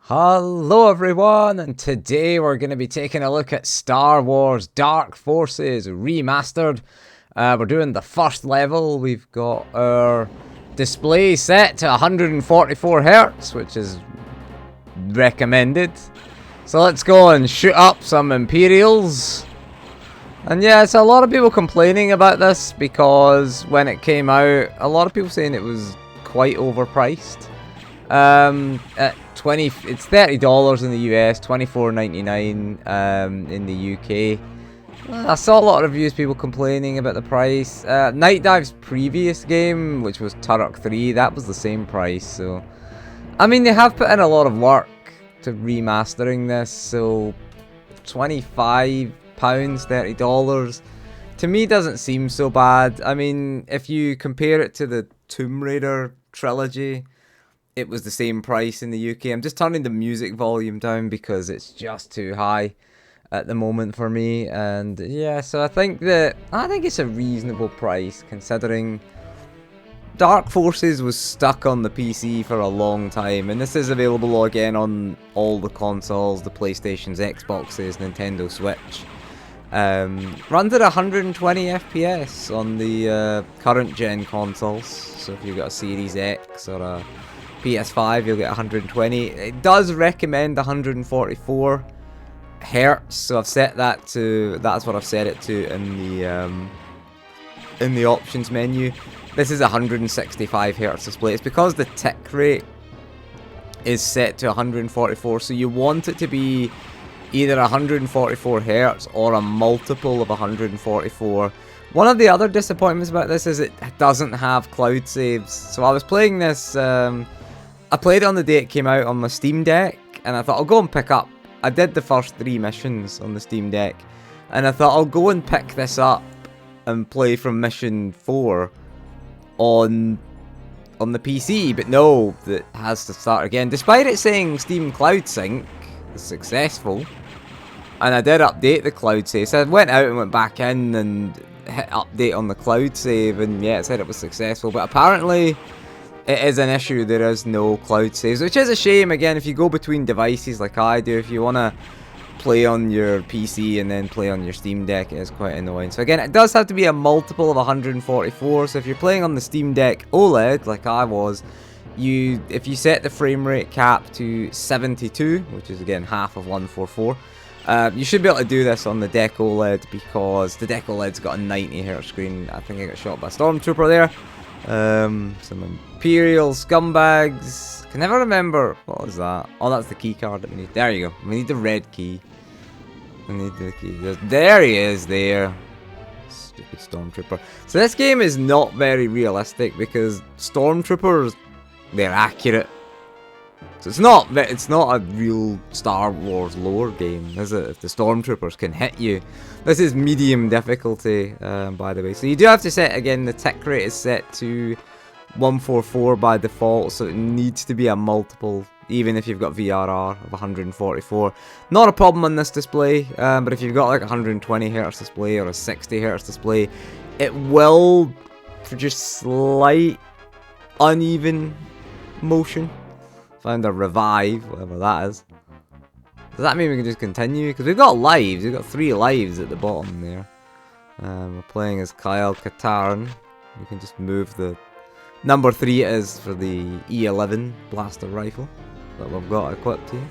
Hello everyone, and today we're going to be taking a look at Star Wars Dark Forces Remastered. We're doing the first level. We've got our display set to 144 Hz, which is recommended. So let's go and shoot up some Imperials. And yeah, it's a lot of people complaining about this because when it came out, a lot of people saying it was quite overpriced. At it's $30 in the US, $24.99 in the UK. I saw a lot of reviews, people complaining about the price. Nightdive's previous game, which was Turok 3, that was the same price. So, I mean, they have put in a lot of work to remastering this. So, £25, $30 to me doesn't seem so bad. I mean, if you compare it to the Tomb Raider trilogy, it was the same price in the UK. I'm just turning the music volume down because it's just too high at the moment for me. And yeah, so I think it's a reasonable price considering Dark Forces was stuck on the PC for a long time, and this is available again on all the consoles, the PlayStations, Xboxes, Nintendo Switch. Runs at 120 FPS on the current gen consoles. So if you've got a Series X or a PS5, you'll get 120. It does recommend 144 Hz, so I've set that to. That's what I've set it to in the options menu. This is a 165 Hz display. It's because the tick rate is set to 144, so you want it to be either 144 Hz or a multiple of 144. One of the other disappointments about this is it doesn't have cloud saves. So I was playing this. I played it on the day it came out on my Steam Deck, and I thought I'll go and pick up. I did the first 3 missions on the Steam Deck, and I thought I'll go and pick this up and play from mission 4 on the PC, but no, it has to start again. Despite it saying Steam Cloud Sync is successful, and I did update the cloud save, so I went out and went back in and hit update on the cloud save, and yeah, it said it was successful, but apparently it is an issue. There is no cloud saves, which is a shame. Again, if you go between devices like I do, if you want to play on your PC and then play on your Steam Deck, it is quite annoying. So again, it does have to be a multiple of 144. So if you're playing on the Steam Deck OLED, like I was, if you set the frame rate cap to 72, which is again half of 144, you should be able to do this on the Deck OLED because the Deck OLED's got a 90 Hz screen. I think I got shot by a Stormtrooper there. Some Imperial scumbags. Can never remember. What was that? Oh, that's the key card that we need. There you go. We need the red key. We need the key. There he is there. Stupid Stormtrooper. So this game is not very realistic because Stormtroopers, they're accurate. So it's not a real Star Wars lore game, is it? If the Stormtroopers can hit you. This is medium difficulty, by the way. So you do have to set, again, the tick rate is set to 144 by default, so it needs to be a multiple, even if you've got VRR of 144. Not a problem on this display, but if you've got like a 120 Hz display or a 60 Hz display, it will produce slight uneven motion. Found a revive, whatever that is. Does that mean we can just continue? Because we've got lives. We've got 3 lives at the bottom there. We're playing as Kyle Katarn. We can just move the number 3 it is for the E11 blaster rifle that we've got equipped here.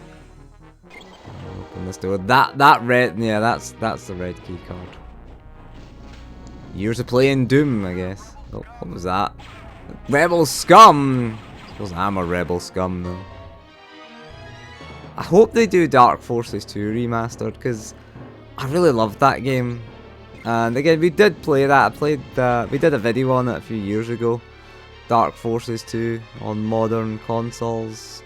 Open this door. That red, yeah, that's the red key card. Years of playing Doom, I guess. Oh, what was that? Rebel scum. I suppose I'm a rebel scum though. I hope they do Dark Forces 2 Remastered because I really loved that game. And again, we did play that. We did a video on it a few years ago. Dark Forces 2 on modern consoles.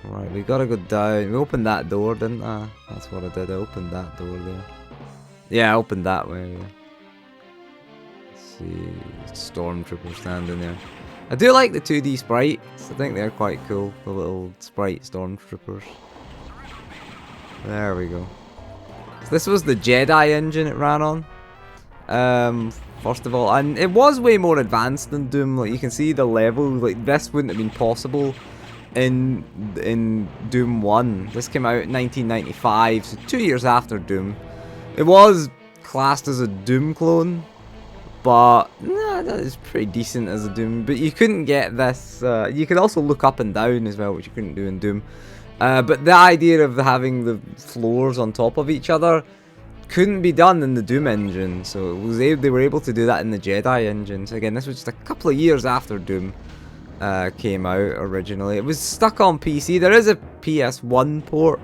Right, we gotta go down. We opened that door, didn't I? That's what I did. I opened that door there. Yeah, I opened that way. Yeah. Let's see, Stormtrooper standing there. I do like the 2D sprites. I think they're quite cool. The little sprite Stormtroopers. There we go. So this was the Jedi engine it ran on. First of all, and it was way more advanced than Doom. Like you can see the level. Like this wouldn't have been possible in Doom 1. This came out in 1995, so 2 years after Doom. It was classed as a Doom clone, but nah, that is pretty decent as a Doom. But you couldn't get this. You could also look up and down as well, which you couldn't do in Doom. But the idea of having the floors on top of each other couldn't be done in the Doom engine, so it was they were able to do that in the Jedi engine. So again, this was just a couple of years after Doom came out originally. It was stuck on PC. There is a PS1 port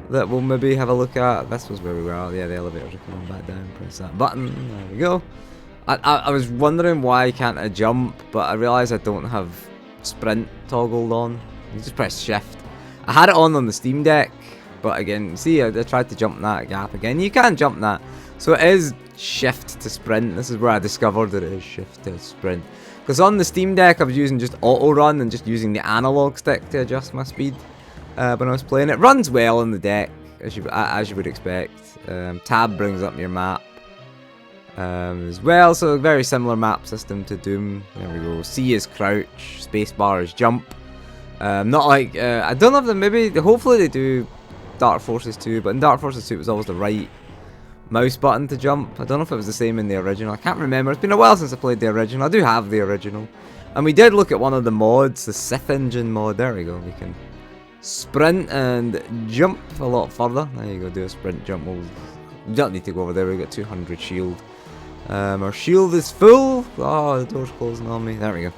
that we'll maybe have a look at. This was where we were. Yeah, the elevators are coming back down. Press that button. There we go. I was wondering why can't I jump, but I realised I don't have sprint toggled on. You just press shift. I had it on the Steam Deck, but again, see, I tried to jump that gap again. You can jump that. So it is shift to sprint. This is where I discovered that it is shift to sprint. Because on the Steam Deck, I was using just auto run and just using the analog stick to adjust my speed when I was playing. It runs well on the deck, as you would expect. Tab brings up your map as well, so a very similar map system to Doom. There we go. C is crouch, spacebar is jump. Not like I don't know if they maybe hopefully they do Dark Forces 2, but in Dark Forces 2 it was always the right mouse button to jump. I don't know if it was the same in the original. I can't remember. It's been a while since I played the original. I do have the original. And we did look at one of the mods, the Sith engine mod. There we go. We can sprint and jump a lot further. There you go. Do a sprint jump. We don't need to go over there. We've got 200 shield. Our shield is full. Oh, the door's closing on me. There we go.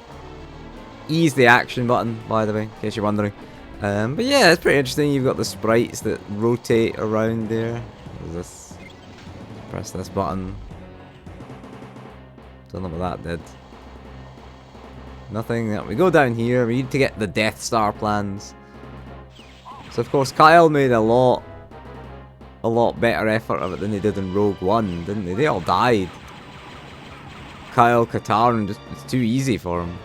E is the action button, by the way, in case you're wondering. But yeah, it's pretty interesting. You've got the sprites that rotate around there. What is this? Press this button. Don't know what that did. Nothing. Yeah, we go down here. We need to get the Death Star plans. So of course Kyle made a lot better effort of it than they did in Rogue One, didn't they? They all died. Kyle Katarn, just it's too easy for him.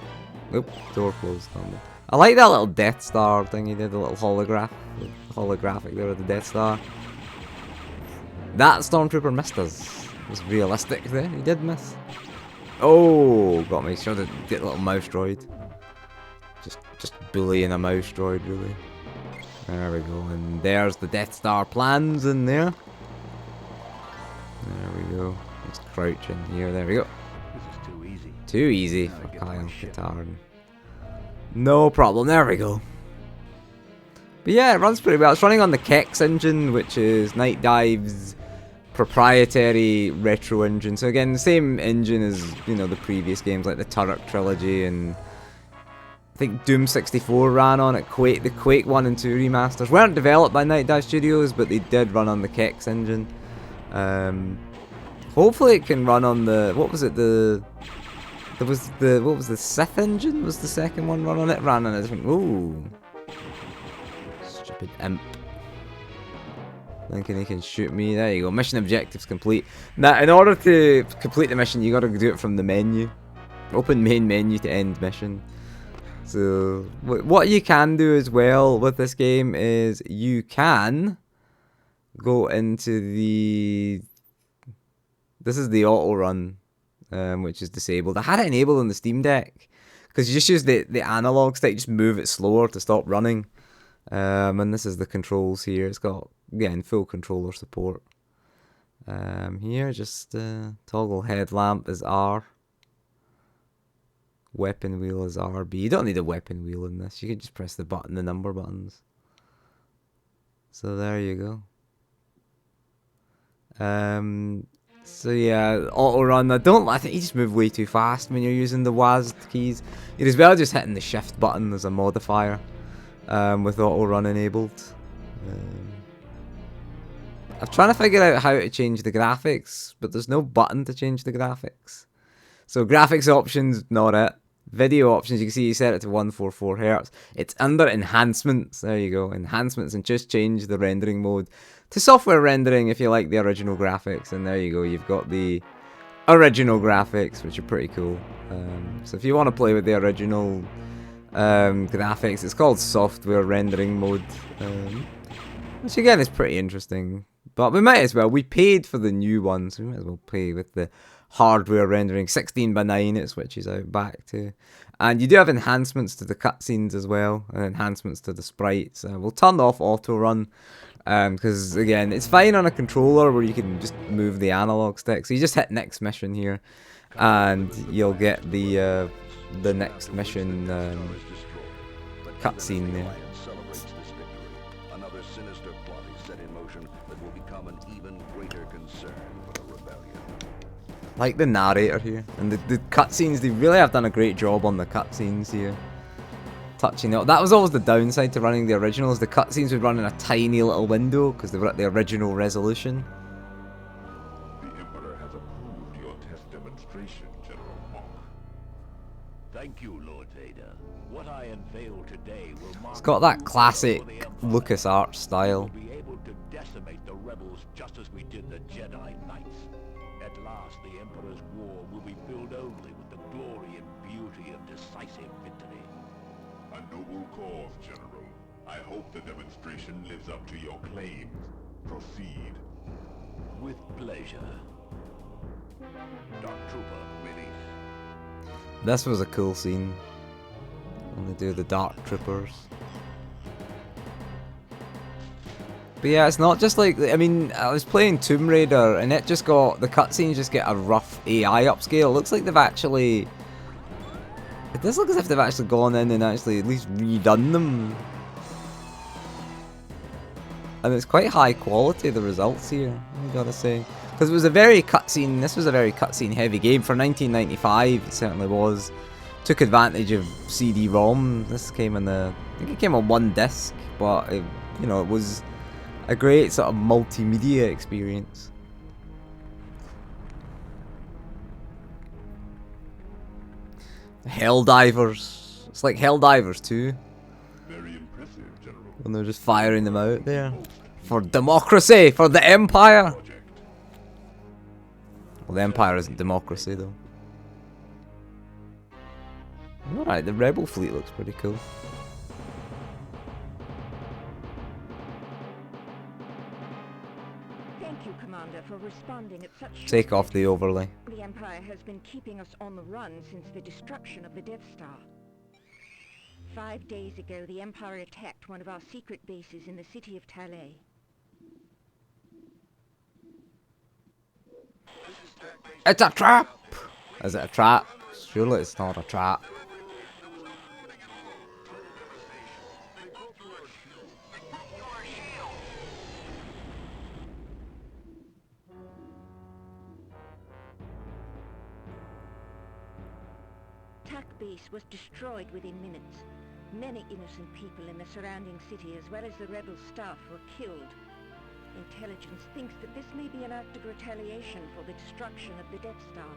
Oop, door closed on me. I like that little Death Star thing he did, the little holographic there of the Death Star. That Stormtrooper missed us. It was realistic there. He did miss. Oh, got me. Should have get a little mouse droid. Just bullying a mouse droid, really. There we go. And there's the Death Star plans in there. There we go. Let's crouch in here. There we go. This is too easy. Too easy for Kyle Katarn. No problem. There we go. But yeah, it runs pretty well. It's running on the Kex engine, which is Nightdive's proprietary retro engine. So again, the same engine as, you know, the previous games like the Turok trilogy, and I think Doom 64 ran on it. The Quake 1 and 2 remasters weren't developed by Nightdive Studios, but they did run on the Kex engine. Hopefully it can run on the, what was the Sith engine? Was the second one run on it? Ran on a different, ooh. Stupid imp. Thinking he can shoot me. There you go. Mission objectives complete. Now, in order to complete the mission, you gotta do it from the menu. Open main menu to end mission. So, what you can do as well with this game is you can go into the... This is the auto run, which is disabled. I had it enabled on the Steam Deck because you just use the analog stick, just move it slower to stop running. And this is the controls here. It's got, again, full controller support. Here, just toggle headlamp is R. Weapon wheel is RB. You don't need a weapon wheel in this. You can just press the number buttons. So there you go. So yeah, auto run. I think you just move way too fast when you're using the WASD keys. You're as well just hitting the shift button as a modifier. With auto run enabled. I'm trying to figure out how to change the graphics, but there's no button to change the graphics. So graphics options, not it. Video options, you can see you set it to 144 Hz. It's under enhancements. There you go, enhancements, and just change the rendering mode to software rendering if you like the original graphics. And there you go, you've got the original graphics, which are pretty cool. So if you want to play with the original graphics, it's called software rendering mode, which again is pretty interesting. But we might as well, we paid for the new one, so we might as well play with the hardware rendering. 16:9 it switches out back to. And you do have enhancements to the cutscenes as well, and enhancements to the sprites. We'll turn off auto run, because again, it's fine on a controller where you can just move the analog stick. So you just hit next mission here, and you'll get the next mission cutscene there. Another sinister plot is set in motion that will become an even greater concern for the rebellion. Like the narrator here, and the cutscenes, they really have done a great job on the cutscenes here. Touching it. That was always the downside to running the originals. The cutscenes would run in a tiny little window because they were at the original resolution. The Emperor has approved your test demonstration, General Monk. Thank you, Lord Vader. What I unveil today will mark. It's got that classic LucasArts style. We'll be able to decimate the rebels just as we did the Jedi Knights. At last, the Emperor's war will be filled only with the glory and beauty of decisive victory. A noble cause, General. I hope the demonstration lives up to your claims. Proceed. With pleasure. Dark Trooper, release. This was a cool scene when they do the Dark Troopers. But yeah, it's not just like, I mean, I was playing Tomb Raider and it just got, the cutscenes just get a rough AI upscale. It looks like they've actually, it does look as if they've actually gone in and actually at least redone them. And it's quite high quality, the results here, I gotta say. Because it was a very cutscene, this was a very cutscene heavy game. For 1995, it certainly was. Took advantage of CD-ROM. This came in the, I think it came on one disc, but it, you know, it was a great sort of multimedia experience. Helldivers. It's like Helldivers 2. Very impressive, General. When they're just firing them out there. For democracy! For the Empire! Well, the Empire isn't democracy, though. Alright, the Rebel fleet looks pretty cool. Thank you, Commander, for responding at such Take off the overlay. The Empire has been keeping us on the run since the destruction of the Death Star. 5 days ago, the Empire attacked one of our secret bases in the city of Talay. It's a trap! Is it a trap? Surely it's not a trap. Base was destroyed within minutes. Many innocent people in the surrounding city, as well as the rebel staff, were killed. Intelligence thinks that this may be an act of retaliation for the destruction of the Death Star.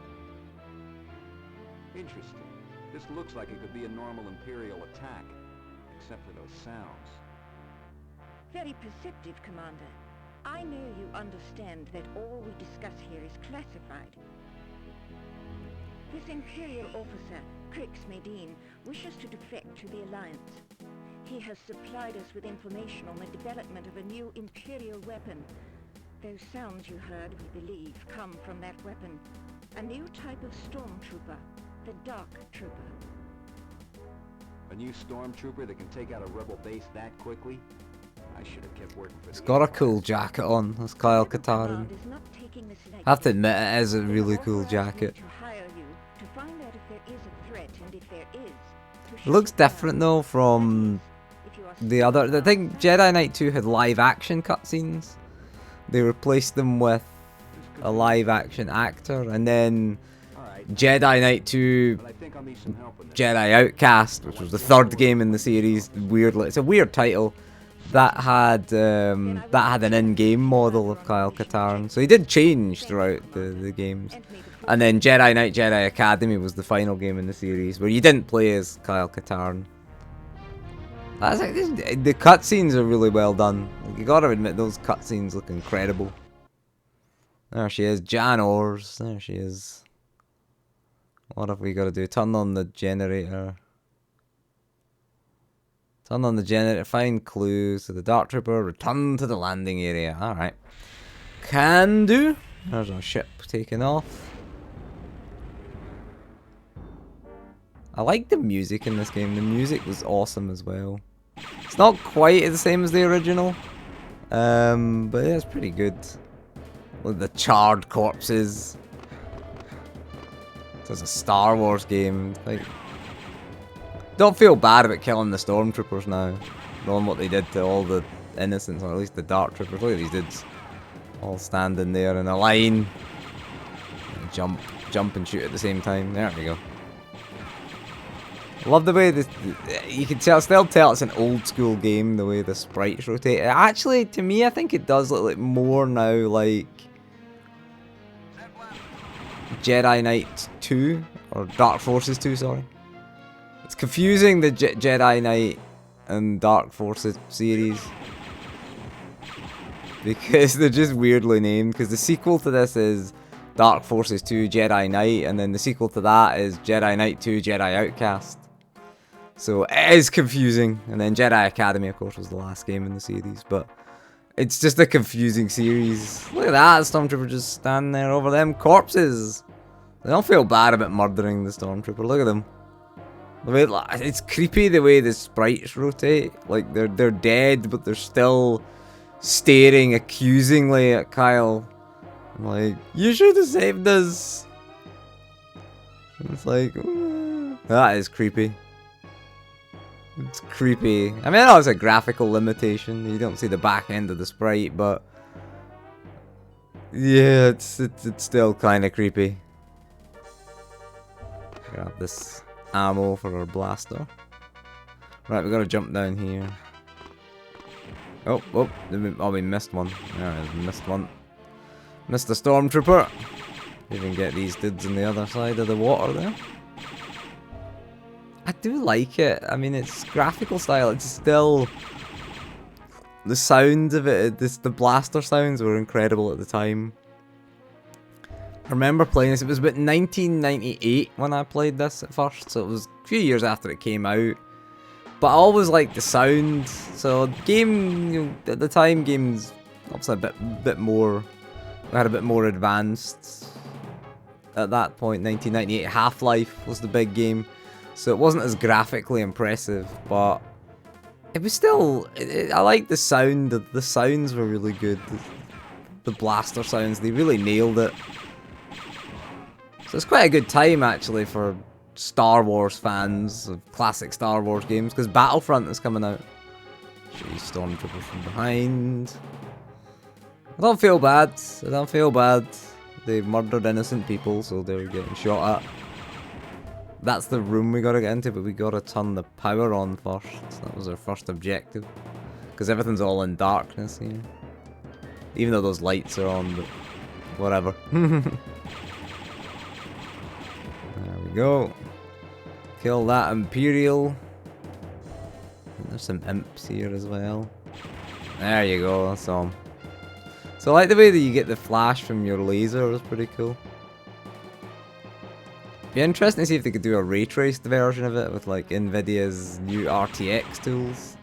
Interesting. This looks like it could be a normal Imperial attack, except for those sounds. Very perceptive, Commander. I know you understand that all we discuss here is classified. This Imperial officer, Crix Medine, wishes to defect to the Alliance. He has supplied us with information on the development of a new Imperial weapon. Those sounds you heard, we believe, come from that weapon. A new type of stormtrooper, the Dark Trooper. A new stormtrooper that can take out a rebel base that quickly? I should have kept working for It's the got a Empire. cool jacket on. That's Kyle Katarn. I have to admit, it is a really cool jacket. It looks different though from the other. I think Jedi Knight 2 had live action cutscenes. They replaced them with a live action actor, and then Jedi Knight 2 But I think I'll need some help with this. Jedi Outcast, which was the third game in the series. Weirdly, it's a weird title. That had an in-game model of Kyle Katarn, so he did change throughout the games. And then Jedi Knight Jedi Academy was the final game in the series, where you didn't play as Kyle Katarn. That's like, the cutscenes are really well done. Like, you gotta admit, those cutscenes look incredible. There she is, Jan Ors. There she is. What have we got to do? Turn on the generator. Turn on the generator, find clues to the Dark Trooper, return to the landing area. Alright. Can do. There's our ship taking off. I like the music in this game. The music was awesome as well. It's not quite the same as the original, but yeah, it's pretty good. Look at the charred corpses. It's a Star Wars game. Like, don't feel bad about killing the stormtroopers now, knowing what they did to all the innocents, or at least the dark troopers. Look at these dudes, all standing there in a line. Jump and shoot at the same time. There we go. Love the way this. You can still tell it's an old school game. The way the sprites rotate. Actually, to me, I think it does look like more now like Jedi Knight 2 or Dark Forces 2. Sorry, it's confusing, the Jedi Knight and Dark Forces series, because they're just weirdly named. Because the sequel to this is Dark Forces 2 Jedi Knight, and then the sequel to that is Jedi Knight 2 Jedi Outcast. So it is confusing. And then Jedi Academy, of course, was the last game in the series. But it's just a confusing series. Look at that, Stormtrooper just standing there over them corpses. They don't feel bad about murdering the Stormtrooper. Look at them. The way it's creepy the way the sprites rotate. Like they're dead, but they're still staring accusingly at Kyle. I'm like, you should have saved us. It's like, that is creepy. It's creepy. I mean, I know it's a graphical limitation. You don't see the back end of the sprite, but yeah, it's still kind of creepy. Grab this ammo for our blaster. Right, we gotta jump down here. Oh, we missed one. There, we missed one. Missed the stormtrooper. Even get these dudes on the other side of the water there. I do like it. I mean, it's graphical style. It's still the sound of it. The blaster sounds were incredible at the time. I remember playing this. It was about 1998 when I played this at first, so it was a few years after it came out. But I always liked the sound. So the game, you know, at the time, games obviously a bit more. We had a bit more advanced. At that point, 1998, Half-Life was the big game. So it wasn't as graphically impressive, but it was still. I liked the sound. The sounds were really good. The blaster sounds, they really nailed it. So it's quite a good time actually for Star Wars fans of classic Star Wars games, because Battlefront is coming out. Jeez, stormtroopers from behind. I don't feel bad. I don't feel bad. They murdered innocent people, so they're getting shot at. That's the room we gotta get into, but we gotta turn the power on first. That was our first objective. Because everything's all in darkness here. Even though those lights are on, but whatever. There we go. Kill that Imperial. And there's some imps here as well. There you go, that's all. So I like the way that you get the flash from your laser, it was pretty cool. Be interesting to see if they could do a ray traced version of it with like Nvidia's new RTX tools.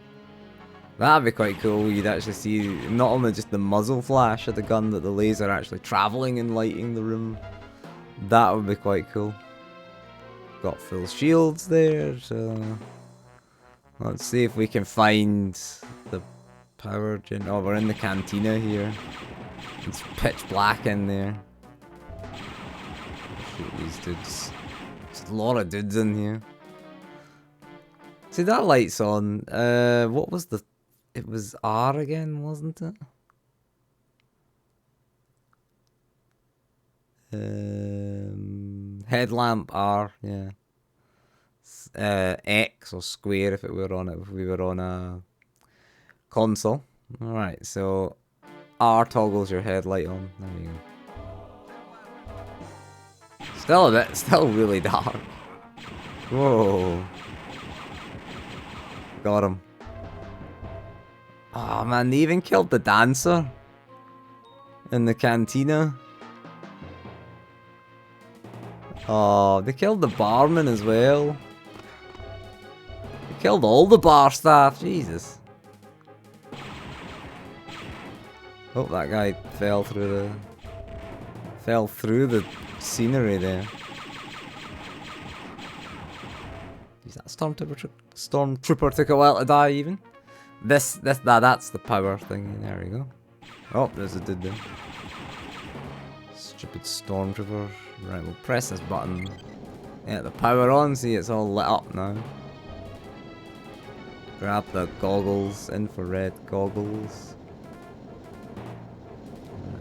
That'd be quite cool. You'd actually see not only just the muzzle flash of the gun, but the laser actually traveling and lighting the room. That would be quite cool. Got full shields there, so let's see if we can find the power gen. Oh, we're in the cantina here. It's pitch black in there. Shoot these dudes. There's a lot of dudes in here. See, that light's on. What was the... It was R again, wasn't it? Headlamp R, yeah. X or square if we were on a console. Alright, so R toggles your headlight on. There you go. Still really dark. Whoa. Got him. Oh man, they even killed the dancer in the cantina. Oh, they killed the barman as well. They killed all the bar staff, Jesus. Oh, that guy fell through the scenery there. Stormtrooper took a while to die even. That's the power thing. There we go. Oh, there's a dude there. Stupid Stormtrooper. Right, we'll press this button. Yeah, the power on. See, it's all lit up now. Grab the goggles, infrared goggles.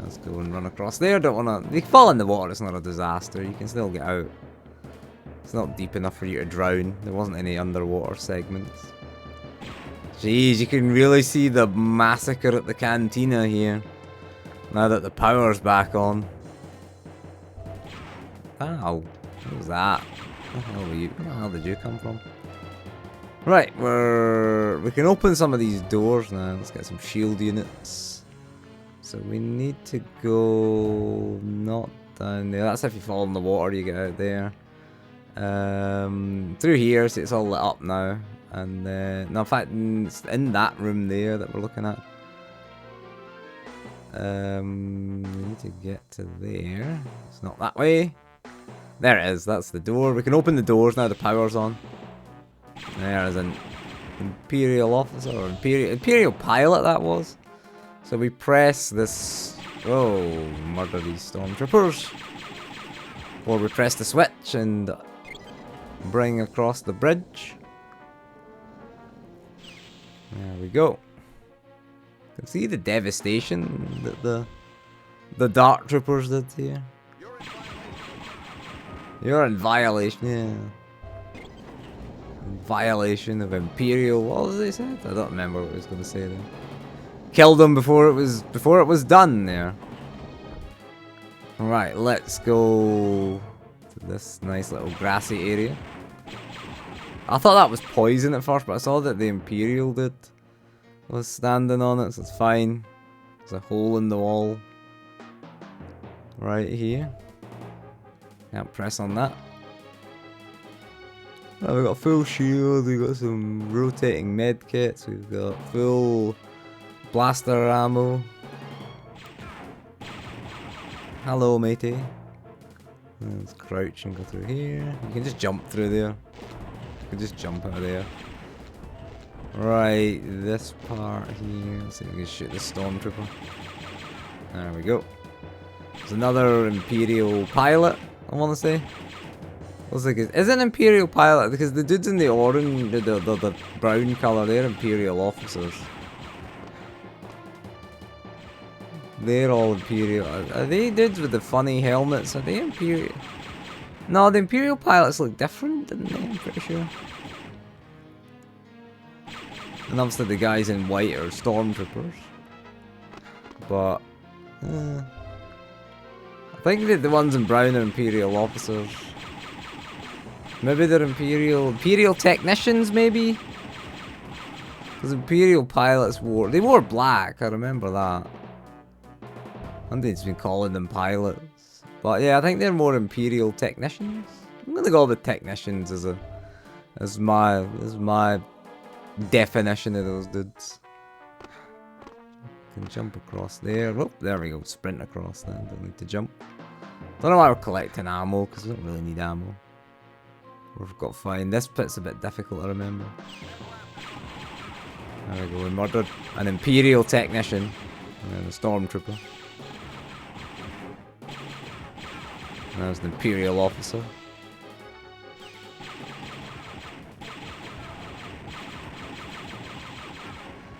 Let's go and run across there. Don't wanna. You can fall in the water. It's not a disaster. You can still get out. It's not deep enough for you to drown. There wasn't any underwater segments. Jeez, you can really see the massacre at the cantina here. Now that the power's back on. Ow. What was that? Where the hell were you? Where the hell did you come from? Right, we can open some of these doors now. Let's get some shield units. So we need to go not down there. That's if you fall in the water, you get out there. Through here, so it's all lit up now. And no, in fact, it's in that room there that we're looking at. We need to get to there. It's not that way. There it is. That's the door. We can open the doors now. The power's on. There's an Imperial officer or Imperial pilot that was. So we press this. Oh, murder these stormtroopers. Or we press the switch and bring across the bridge. There we go. You can see the devastation that the Dark Troopers did here. You're in violation, yeah. In violation of Imperial. What was they said? I don't remember what I was going to say there. Killed them before it was done there. Alright, let's go to this nice little grassy area. I thought that was poison at first, but I saw that the Imperial dude was standing on it, so it's fine. There's a hole in the wall right here. Can't press on that. Oh, we've got a full shield, we've got some rotating med kits, we've got full blaster ammo. Hello, matey. Let's crouch and go through here. You can just jump through there. You can just jump out of there. Right, this part here. Let's see if we can shoot the stormtrooper. There we go. There's another Imperial pilot, I want to say. Looks like is it an Imperial pilot? Because the dudes in the orange, the brown colour, they're Imperial officers. They're all Imperial. Are they dudes with the funny helmets? Are they Imperial? No, the Imperial pilots look different, didn't they? I'm pretty sure. And obviously the guys in white are stormtroopers. But I think that the ones in brown are Imperial officers. Maybe they're Imperial technicians, maybe? Because Imperial pilots wore black, I remember that. Somebody's been calling them pilots. But yeah, I think they're more Imperial technicians. I'm gonna go with technicians as my definition of those dudes. Can jump across there. Oh, there we go. Sprint across then. Don't need to jump. Don't know why we're collecting ammo, because we don't really need ammo. We've got fine. This bit's a bit difficult to remember. There we go. We murdered an Imperial technician and then a stormtrooper. And there's an Imperial officer.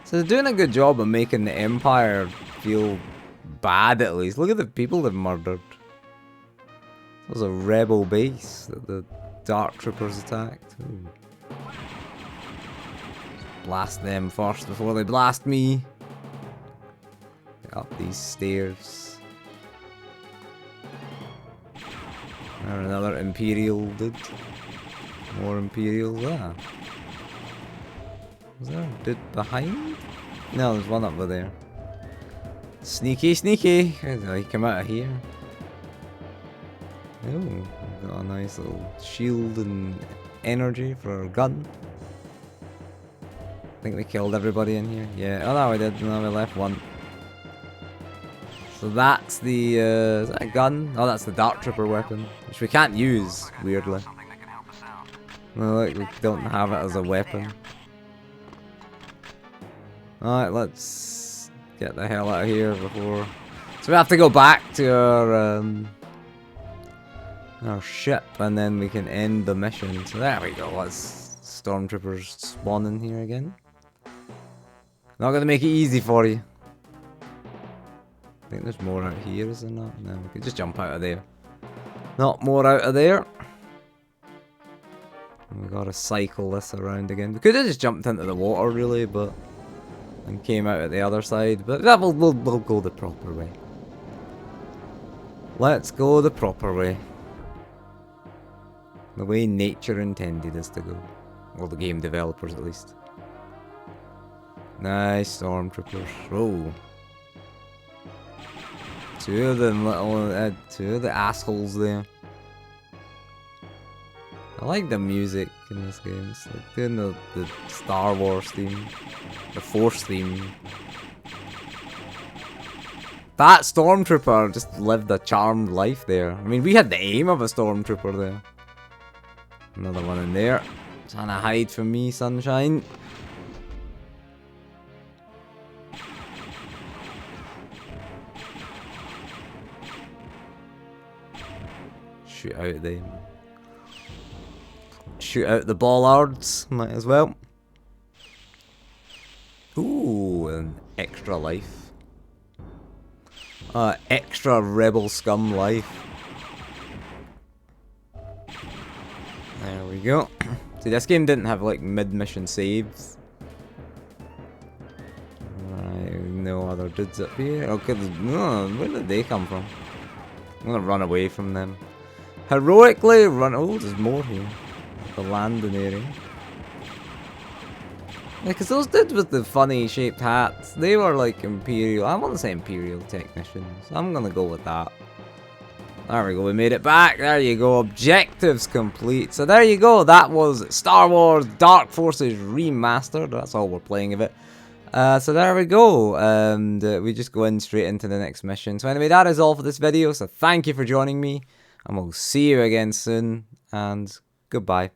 So they're doing a good job of making the Empire feel bad, at least. Look at the people they've murdered. That was a rebel base that the Dark Troopers attacked. Ooh. Blast them first before they blast me. Get up these stairs. There, another Imperial dude. More Imperials. Ah. Was there a dude behind? No, there's one up there. Sneaky, sneaky. He come out of here. Oh, we've got a nice little shield and energy for our gun. I think we killed everybody in here. Yeah, oh no we did, no we left one. So that's the, is that a gun? Oh, that's the Dark Trooper weapon, which we can't use, weirdly. Well, like, we don't have it as a weapon. Alright, let's get the hell out of here before... So we have to go back to our ship, and then we can end the mission. So there we go, let's stormtroopers spawning here again. Not gonna make it easy for you. I think there's more out here, is there not? No, we could just jump out of there. Not more out of there. We gotta cycle this around again. We could have just jumped into the water, really, but... and came out at the other side, but that we'll go the proper way. Let's go the proper way. The way nature intended us to go. Or the game developers, at least. Nice stormtroopers. Oh. Two of them little, two of the assholes there. I like the music in this game. It's like doing the Star Wars theme. The Force theme. That stormtrooper just lived a charmed life there. I mean, we had the aim of a stormtrooper there. Another one in there. Trying to hide from me, sunshine. Shoot out them. Shoot out the bollards, might as well. Ooh, an extra life. Extra rebel scum life. There we go. See, this game didn't have like mid-mission saves. Right, no other dudes up here. Okay, no, where did they come from? I'm gonna run away from them. Heroically run. Oh, there's more here. The landing area. Yeah, because those dudes with the funny shaped hats, they were like Imperial. I want to say Imperial technicians. I'm gonna go with that. There we go, we made it back. There you go, objectives complete. So there you go, that was Star Wars Dark Forces Remastered. That's all we're playing of it. So there we go, and we just go in straight into the next mission. So anyway, that is all for this video. So thank you for joining me, and we'll see you again soon, and goodbye.